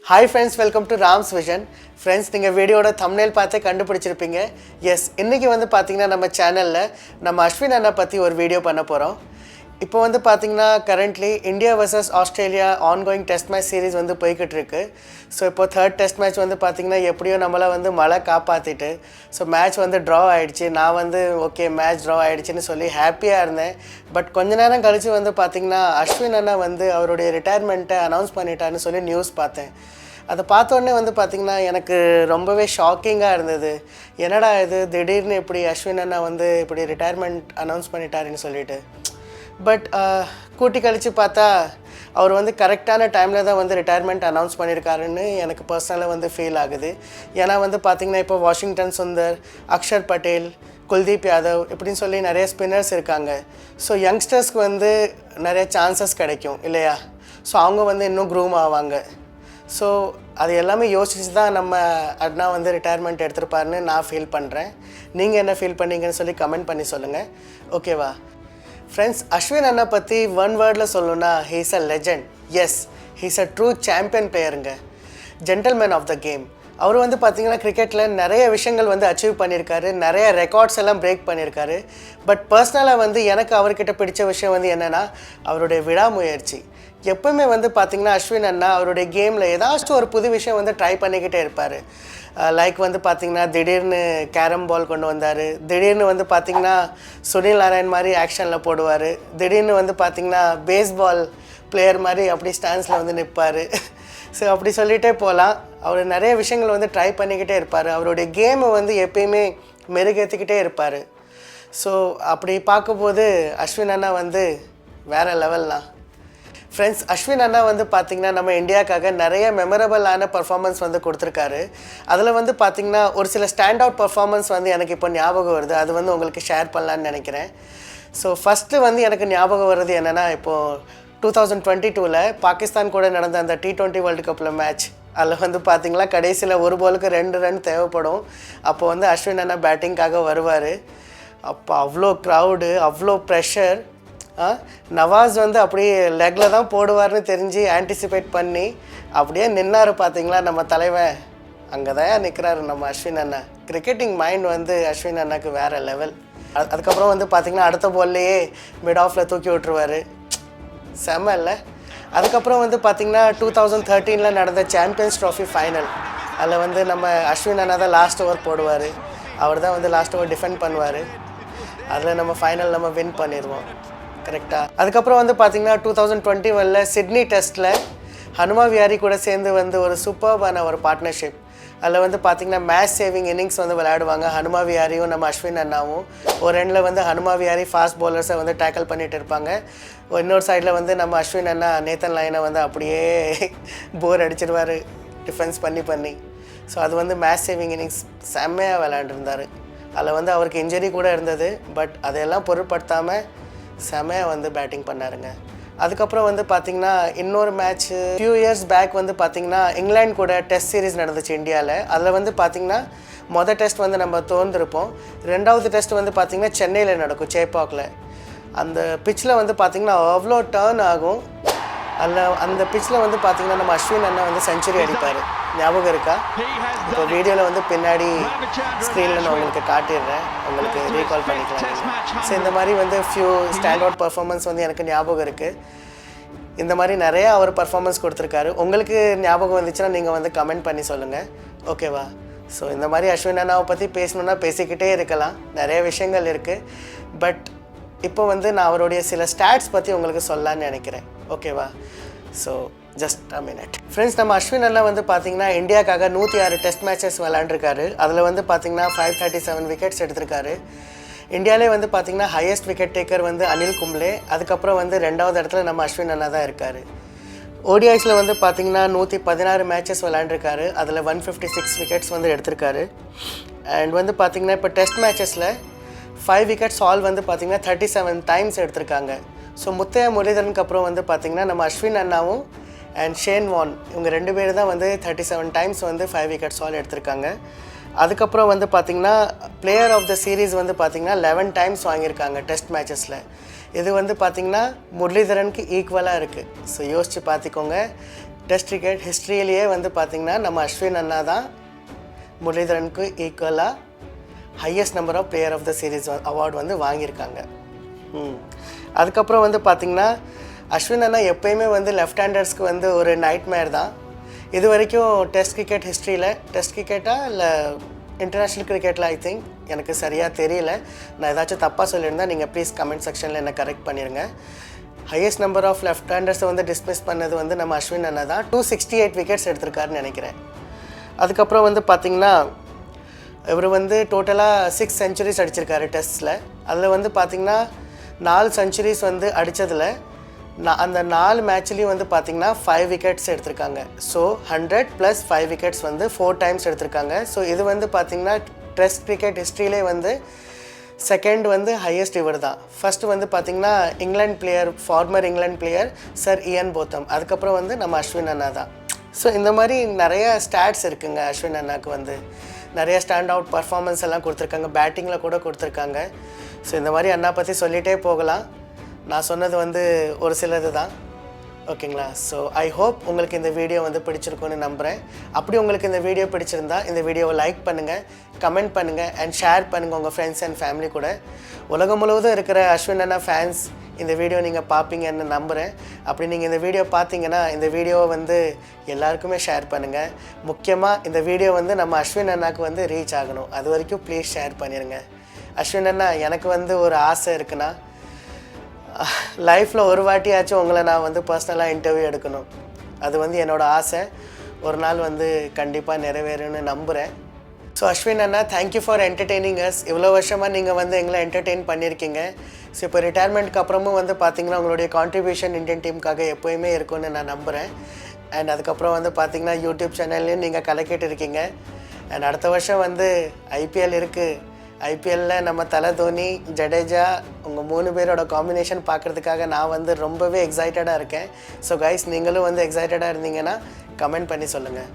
Hi friends, welcome to Ram's Vision. Friends, நீங்கள் வீடியோட thumbnail பார்த்தே கண்டுபிடிச்சிருப்பீங்க. எஸ், இன்றைக்கி வந்து பார்த்திங்கன்னா நம்ம சேனலில் நம்ம அஸ்வின் அண்ணா பற்றி ஒரு வீடியோ பண்ண போகிறோம். இப்போ வந்து பார்த்திங்கன்னா currently India versus Australia ongoing test match series வந்து போய்கிட்டு இருக்கு. ஸோ இப்போ தேர்ட் டெஸ்ட் மேட்ச் வந்து பார்த்திங்கன்னா எப்படியோ நம்மளை வந்து மழை காப்பாற்றிட்டு ஸோ மேட்ச் வந்து ட்ரா ஆகிடுச்சு. நான் வந்து ஓகே மேட்ச் ட்ரா ஆகிடுச்சின்னு சொல்லி ஹாப்பியாக இருந்தேன். பட் கொஞ்ச நேரம் கழித்து வந்து பார்த்திங்கன்னா அஸ்வின் அண்ணா வந்து அவருடைய ரிட்டையர்மெண்ட்டை அனௌன்ஸ் பண்ணிட்டாருன்னு சொல்லி நியூஸ் பார்த்தேன். அதை பார்த்தோன்னே வந்து பார்த்திங்கன்னா எனக்கு ரொம்பவே ஷாக்கிங்காக இருந்தது. என்னடா இது திடீர்னு இப்படி அஸ்வின் அண்ணா வந்து இப்படி ரிட்டையர்மெண்ட் அனௌன்ஸ் பண்ணிட்டாருன்னு சொல்லிட்டு. பட் கூட்டி கழித்து பார்த்தா அவர் வந்து கரெக்டான டைமில் தான் வந்து ரிட்டையர்மெண்ட் அனௌன்ஸ் பண்ணியிருக்காருன்னு எனக்கு பர்சனலாக வந்து ஃபீல் ஆகுது. ஏன்னா வந்து பார்த்திங்கன்னா இப்போ வாஷிங்டன் சுந்தர், அக்ஷர் பட்டேல், குல்தீப் யாதவ் இப்படின்னு சொல்லி நிறைய ஸ்பின்னர்ஸ் இருக்காங்க. ஸோ யங்ஸ்டர்ஸ்க்கு வந்து நிறைய சான்சஸ் கிடைக்கும் இல்லையா? ஸோ அவங்க வந்து இன்னும் க்ரூம் ஆவாங்க. ஸோ அது எல்லாமே யோசிச்சு தான் நம்ம அண்ணா வந்து ரிட்டையர்மெண்ட் எடுத்திருப்பாருன்னு நான் ஃபீல் பண்ணுறேன். நீங்கள் என்ன ஃபீல் பண்ணீங்கன்னு சொல்லி கமெண்ட் பண்ணி சொல்லுங்கள். ஓகேவா ஃப்ரெண்ட்ஸ், அஸ்வின் அண்ணா பற்றி ஒன் வேர்டில் சொல்லணுன்னா he's a legend. Yes, he's a true champion பிளேயருங்க, ஜென்டில்மேன் ஆஃப் த கேம். அவர் வந்து பார்த்திங்கன்னா கிரிக்கெட்டில் நிறைய விஷயங்கள் வந்து அச்சீவ் பண்ணியிருக்காரு, நிறைய ரெக்கார்ட்ஸ் எல்லாம் பிரேக் பண்ணியிருக்காரு. பட் பர்சனலாக வந்து எனக்கு அவர்கிட்ட பிடிச்ச விஷயம் வந்து என்னென்னா அவருடைய விடாமுயற்சி. எப்பவுமே வந்து பார்த்திங்கன்னா அஸ்வின் அண்ணா அவருடைய கேமில் ஏதாச்சும் ஒரு புது விஷயம் வந்து ட்ரை பண்ணிக்கிட்டே இருப்பார். லைக் வந்து பார்த்திங்கன்னா திடீர்னு கேரம் பால் கொண்டு வந்தார், திடீர்னு வந்து பார்த்திங்கன்னா சுனில் நாராயண் மாதிரி ஆக்ஷனில் போடுவார், திடீர்னு வந்து பார்த்திங்கன்னா பேஸ்பால் பிளேயர் மாதிரி அப்படி ஸ்டாண்ட்ஸில் வந்து நிற்பார். ஸோ அப்படி சொல்லிகிட்டே போகலாம். அவர் நிறைய விஷயங்கள் வந்து ட்ரை பண்ணிக்கிட்டே இருப்பார். அவருடைய கேமை வந்து எப்பயுமே மெருகேற்றிக்கிட்டே இருப்பார். ஸோ அப்படி பார்க்கும்போது அஸ்வின் அண்ணா வந்து வேறு லெவல்லாம். ஃப்ரெண்ட்ஸ், அஸ்வின் அண்ணா வந்து பார்த்திங்கன்னா நம்ம இந்தியாவுக்காக நிறைய மெமரபிளான பர்ஃபார்மன்ஸ் வந்து கொடுத்துருக்காரு. அதில் வந்து பார்த்திங்கன்னா ஒரு சில ஸ்டாண்ட் அவுட் பர்ஃபார்மன்ஸ் வந்து எனக்கு இப்போ ஞாபகம் வருது. அது வந்து உங்களுக்கு ஷேர் பண்ணலான்னு நினைக்கிறேன். ஸோ ஃபஸ்ட்டு வந்து எனக்கு ஞாபகம் வருது என்னென்னா, இப்போது 2022 பாகிஸ்தான் கூட நடந்த அந்த T20 வேர்ல்டு கப்பில் மேட்ச், அதில் வந்து பார்த்திங்கன்னா கடைசியில் ஒரு பாலுக்கு 2 ரன் தேவைப்படும். அப்போ வந்து அஸ்வின் அண்ணா பேட்டிங்காக வருவார். அப்போ அவ்வளோ க்ரௌடு, அவ்வளோ ப்ரெஷர். நவாஸ் வந்து அப்படியே லெக்கில் தான் போடுவார்னு தெரிஞ்சு ஆன்டிசிபேட் பண்ணி அப்படியே நின்னார். பார்த்திங்களா நம்ம தலைவன் அங்கே தான் நிற்கிறாரு நம்ம அஸ்வின் அண்ணா. கிரிக்கெட்டிங் மைண்ட் வந்து அஸ்வின் அண்ணாக்கு வேறு லெவல். அதுக்கப்புறம் வந்து பார்த்திங்கன்னா அடுத்த பால்லையே மிட் ஆஃபில் தூக்கி விட்டுருவார். செம்ம இல்லை? அதுக்கப்புறம் வந்து பார்த்திங்கன்னா 2013 நடந்த சாம்பியன்ஸ் ட்ராஃபி ஃபைனல், அதில் வந்து நம்ம அஸ்வின் அண்ணா தான் லாஸ்ட் ஓவர் போடுவார். அவர் தான் வந்து லாஸ்ட் ஓவர் டிஃபெண்ட் பண்ணுவார். அதில் நம்ம ஃபைனல் நம்ம வின் பண்ணிடுவோம். கரெக்டாக. அதுக்கப்புறம் வந்து பார்த்திங்கன்னா 2021 சிட்னி டெஸ்ட்டில் ஹனுமா விஹாரி கூட சேர்ந்து வந்து ஒரு சூப்பர்பான ஒரு பார்ட்னர்ஷிப். அதில் வந்து பார்த்திங்கன்னா மேட்ச் சேவிங் இன்னிங்ஸ் வந்து விளையாடுவாங்க ஹனுமா விஹாரியும் நம்ம அஸ்வின் அண்ணாவும். ஒரு எண்டில் வந்து ஹனுமா விஹாரி ஃபாஸ்ட் பவுலர்ஸை வந்து டேக்கிள் பண்ணிகிட்டு இருப்பாங்க. இன்னொரு சைடில் வந்து நம்ம அஸ்வின் அண்ணா நேத்தன் லைனை வந்து அப்படியே போர் அடிச்சிடுவார் டிஃபென்ஸ் பண்ணி. ஸோ அது வந்து மேட்ச் சேவிங் இன்னிங்ஸ் செம்மையாக விளையாண்டுருந்தார். அதில் வந்து அவருக்கு இன்ஜரி கூட இருந்தது. பட் அதையெல்லாம் பொருட்படுத்தாமல் செம்மையாக வந்து பேட்டிங் பண்ணாருங்க. அதுக்கப்புறம் வந்து பார்த்திங்கன்னா இன்னொரு மேட்ச்சு ஃபியூ இயர்ஸ் பேக் வந்து பார்த்திங்கன்னா இங்கிலாந்து கூட டெஸ்ட் சீரீஸ் நடந்துச்சு இந்தியாவில். அதில் வந்து பார்த்திங்கன்னா மொதல் டெஸ்ட் வந்து நம்ம தோன்றிருப்போம். ரெண்டாவது டெஸ்ட் வந்து பார்த்திங்கன்னா சென்னையில் நடக்கும், சேப்பாக்கில். அந்த பிச்சில் வந்து பார்த்திங்கன்னா அவ்வளோ டர்ன் ஆகும். அதில் அந்த பிச்சில் வந்து பார்த்திங்கன்னா நம்ம அஸ்வின் அண்ணா வந்து செஞ்சுரி அடிப்பார். ஞாபகம் இருக்கா? இப்போ வீடியோவில் வந்து பின்னாடி ஸ்க்ரீனில் நான் உங்களுக்கு காட்டிடுறேன், உங்களுக்கு ரீகால் பண்ணிக்கலாம். ஸோ இந்த மாதிரி வந்து ஃபியூ ஸ்டாண்ட் அவுட் பர்ஃபார்மன்ஸ் வந்து எனக்கு ஞாபகம் இருக்குது. இந்த மாதிரி நிறையா அவர் பர்ஃபார்மன்ஸ் கொடுத்துருக்காரு. உங்களுக்கு ஞாபகம் வந்துச்சுன்னா நீங்கள் வந்து கமெண்ட் பண்ணி சொல்லுங்கள். ஓகேவா? ஸோ இந்த மாதிரி அஸ்வின் அண்ணாவை பற்றி பேசணுன்னா பேசிக்கிட்டே இருக்கலாம், நிறைய விஷயங்கள் இருக்குது. பட் இப்போ வந்து நான் அவருடைய சில ஸ்டாட்ஸ் பற்றி உங்களுக்கு சொல்லலான்னு நினைக்கிறேன். ஓகேவா? So just a minute. Friends, நம்ம அஸ்வின் அண்ணா வந்து பார்த்திங்கன்னா இந்தியாவுக்காக 106 டெஸ்ட் மேட்சஸ் விளையாண்டுருக்காரு. அதில் வந்து பார்த்திங்கன்னா 537 விக்கெட்ஸ் எடுத்திருக்காரு. இந்தியாவிலே வந்து பார்த்திங்கன்னா ஹையஸ்ட் விக்கெட் டேக்கர் வந்து அனில் கும்ப்ளே. அதுக்கப்புறம் வந்து 2வது இடத்துல நம்ம அஸ்வின் அண்ணா தான் இருக்கார். ஓடிஐஸில் வந்து பார்த்திங்கன்னா 116 மேட்சஸ் விளையாண்டுருக்காரு. அதில் 156 விக்கெட்ஸ் வந்து எடுத்திருக்காரு. அண்ட் வந்து பார்த்திங்கன்னா இப்போ டெஸ்ட் மேட்சஸில் 5 விக்கெட்ஸ் ஆல் வந்து பார்த்திங்கன்னா 37 டைம்ஸ் எடுத்திருக்காங்க. ஸோ முத்தையா முரளிதரனுக்கு அப்புறம் வந்து பார்த்திங்கன்னா நம்ம அஸ்வின் அண்ணாவும் அண்ட் ஷேன் வார்ன் இவங்க 2 பேர் தான் வந்து 37 டைம்ஸ் வந்து 5 விக்கெட்ஸ் ஆல் எடுத்திருக்காங்க. அதுக்கப்புறம் வந்து பார்த்திங்கன்னா பிளேயர் ஆஃப் த சீரீஸ் வந்து பார்த்திங்கன்னா 11 டைம்ஸ் வாங்கியிருக்காங்க டெஸ்ட் மேட்சஸில். இது வந்து பார்த்திங்கன்னா முரளிதரனுக்கு ஈக்குவலாக இருக்குது. ஸோ யோசித்து பார்த்துக்கோங்க. டெஸ்ட் கிரிக்கெட் ஹிஸ்ட்ரியிலேயே வந்து பார்த்திங்கன்னா நம்ம அஸ்வின் அண்ணா தான் முரளிதரனுக்கு ஈக்குவலாக highest number of player of the series award வந்து வாங்கியிருக்காங்க. அதுக்கப்புறம் வந்து பார்த்திங்கன்னா அஸ்வின் அண்ணா எப்போயுமே வந்து லெஃப்ட் ஹேண்டர்ஸ்க்கு வந்து ஒரு நைட்மேர் தான். இது வரைக்கும் டெஸ்ட் கிரிக்கெட் ஹிஸ்ட்ரியில் டெஸ்ட் கிரிக்கெட்டாக இல்லை இன்டர்நேஷ்னல் கிரிக்கெட்டில் ஐ திங்க் எனக்கு சரியாக தெரியல. நான் ஏதாச்சும் தப்பாக சொல்லியிருந்தேன், நீங்கள் ப்ளீஸ் கமெண்ட் செக்ஷனில் என்ன கரெக்ட் பண்ணிடுங்க. ஹையஸ்ட் நம்பர் ஆஃப் லெஃப்ட் ஹேண்டர்ஸை வந்து டிஸ்மிஸ் பண்ணது வந்து நம்ம அஸ்வின் அண்ணா தான். 268 விக்கெட்ஸ் எடுத்திருக்காருன்னு நினைக்கிறேன். அதுக்கப்புறம் வந்து பார்த்திங்கன்னா இவர் வந்து டோட்டலாக 6 செஞ்சுரிஸ் அடிச்சிருக்காரு டெஸ்ட்டில். அதில் வந்து பார்த்திங்கன்னா 4 செஞ்சுரிஸ் வந்து அடித்ததில் அந்த 4 மேட்ச்லேயும் வந்து பார்த்திங்கன்னா 5 விக்கெட்ஸ் எடுத்திருக்காங்க. ஸோ 100 + 5 விக்கெட்ஸ் வந்து 4 டைம்ஸ் எடுத்திருக்காங்க. ஸோ இது வந்து பார்த்திங்கன்னா டெஸ்ட் கிரிக்கெட் ஹிஸ்ட்ரியிலே வந்து செகண்ட் வந்து ஹையஸ்ட் இவர் தான். ஃபஸ்ட்டு வந்து பார்த்திங்கன்னா England player, former England player sir Ian Botham. அதுக்கப்புறம் வந்து நம்ம அஸ்வின் அண்ணா தான். ஸோ இந்த மாதிரி நிறைய ஸ்டாட்ஸ் இருக்குங்க. அஸ்வின் அண்ணாவுக்கு வந்து நிறைய ஸ்டாண்ட் அவுட் பர்ஃபார்மன்ஸ் எல்லாம் கொடுத்துருக்காங்க, பேட்டிங்கில் கூட கொடுத்துருக்காங்க. ஸோ இந்த மாதிரி அண்ணா பற்றி சொல்லிகிட்டே போகலாம். நான் சொன்னது வந்து ஒரு சிலது தான், ஓகேங்களா? ஸோ ஐ ஹோப் உங்களுக்கு இந்த வீடியோ வந்து பிடிச்சிருக்குன்னு நம்புகிறேன். அப்படி உங்களுக்கு இந்த வீடியோ பிடிச்சிருந்தா இந்த வீடியோவை லைக் பண்ணுங்கள், கமெண்ட் பண்ணுங்கள் அண்ட் ஷேர் பண்ணுங்கள் உங்கள் ஃப்ரெண்ட்ஸ் அண்ட் ஃபேமிலி கூட. உலகம் முழுவதும் இருக்கிற அஸ்வின் அண்ணா ஃபேன்ஸ் இந்த வீடியோ நீங்கள் பார்ப்பீங்கன்னு நம்புகிறேன். அப்படி நீங்கள் இந்த வீடியோ பார்த்தீங்கன்னா இந்த வீடியோவை வந்து எல்லாருக்குமே ஷேர் பண்ணுங்கள். முக்கியமாக இந்த வீடியோ வந்து நம்ம அஸ்வின் அண்ணாவுக்கு வந்து ரீச் ஆகணும். அது வரைக்கும் ப்ளீஸ் ஷேர் பண்ணிடுங்க. அஸ்வின் அண்ணா, எனக்கு வந்து ஒரு ஆசை இருக்குன்னா லைஃப்பில் ஒரு வாட்டியாச்சும் உங்களை நான் வந்து பர்சனலாக இன்டர்வியூ எடுக்கணும். அது வந்து என்னோடய ஆசை. ஒரு நாள் வந்து கண்டிப்பாக நிறைவேறும்னு நம்புகிறேன். So Ashwin Anna, thank you for entertaining as. இவ்வளோ வருஷமாக நீங்கள் வந்து எங்களை என்டர்டெயின் பண்ணியிருக்கீங்க. ஸோ இப்போ ரிட்டையர்மெண்ட்க்கு அப்புறமும் வந்து பார்த்திங்கன்னா உங்களுடைய கான்ட்ரிபியூஷன் இந்தியன் டீமுக்காக எப்போயுமே இருக்கும்னு நான் நம்புகிறேன். அண்ட் அதுக்கப்புறம் வந்து பார்த்திங்கன்னா யூடியூப் சேனல்லையும் நீங்கள் கலக்கிட்டு இருக்கீங்க. அண்ட் அடுத்த வருஷம் வந்து ஐபிஎல் இருக்குது. ஐபிஎல்லில் நம்ம தலை, தோனி, ஜடேஜா உங்கள் 3 பேரோட காம்பினேஷன் பார்க்குறதுக்காக நான் வந்து ரொம்பவே எக்ஸைட்டடாக இருக்கேன். ஸோ கைஸ், நீங்களும் வந்து எக்ஸைட்டடாக இருந்தீங்கன்னா கமெண்ட் பண்ணி சொல்லுங்கள்,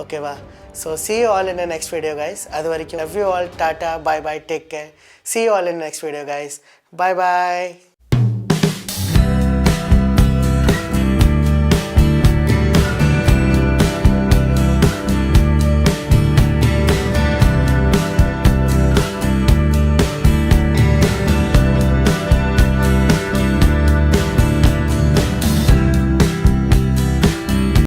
ஓகேவா? So see you all in the next video guys. அது வரைக்கும் love you all, tata, bye bye, take care. See you all in the next video guys. Bye bye.